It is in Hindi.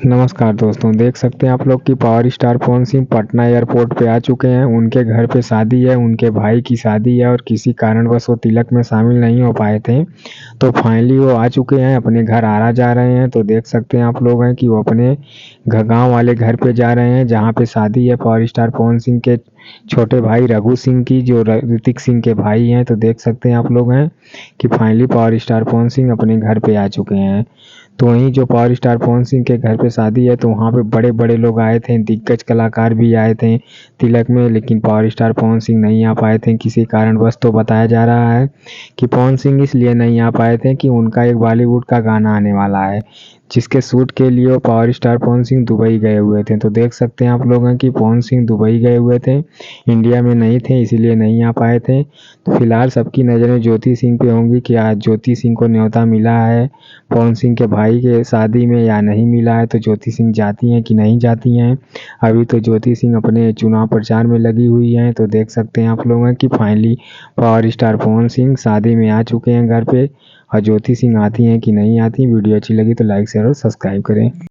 नमस्कार दोस्तों, देख सकते हैं आप लोग कि power star Pawan Singh Patna airport पे आ चुके हैं। उनके घर पे शादी है, उनके भाई की शादी है और किसी कारणवश वो तिलक में शामिल नहीं हो पाए थे। तो फाइनली वो आ चुके हैं, अपने घर आरा जा रहे हैं। तो देख सकते हैं आप लोग हैं कि वो अपने गाँव वाले घर पे जा रहे हैं जहाँ पे शादी है पावर स्टार पवन सिंह के छोटे भाई रघु सिंह की, जो ऋतिक सिंह के भाई हैं। तो देख सकते हैं आप लोग हैं कि finally power star Pawan Singh अपने घर पे आ चुके हैं। तो वहीं जो पावर स्टार पवन सिंह के घर पे शादी है, तो वहाँ पे बड़े-बड़े लोग आए थे, दिग्गज कलाकार भी आए थे तिलक में, लेकिन पावर स्टार पवन सिंह नहीं आ पाए थे किसी कारणवश। तो बताया जा रहा है कि पवन सिंह इसलिए नहीं आ पाए थे कि उनका एक बॉलीवुड का गाना आने वाला है, जिसके शूट के लिए वो power star Pawan Singh Dubai गए हुए थे। तो देख सकते हैं आप लोग हैं कि पवन सिंह दुबई गए हुए थे, इंडिया में नहीं थे, इसीलिए नहीं आ पाए थे। तो फिलहाल सबकी नज़रें ज्योति सिंह पे होंगी कि आज ज्योति सिंह को न्योता मिला है पवन सिंह के भाई के शादी में या नहीं मिला है। तो ज्योति सिंह जाती हैं कि नहीं जाती हैं। अभी तो ज्योति सिंह अपने चुनाव प्रचार में लगी हुई हैं। तो देख सकते हैं आप लोग हैं कि finally power star Pawan Singh शादी में आ चुके हैं घर पे। और ज्योति सिंह आती हैं कि नहीं आती। वीडियो अच्छी लगी तो लाइक शेयर और सब्सक्राइब करें।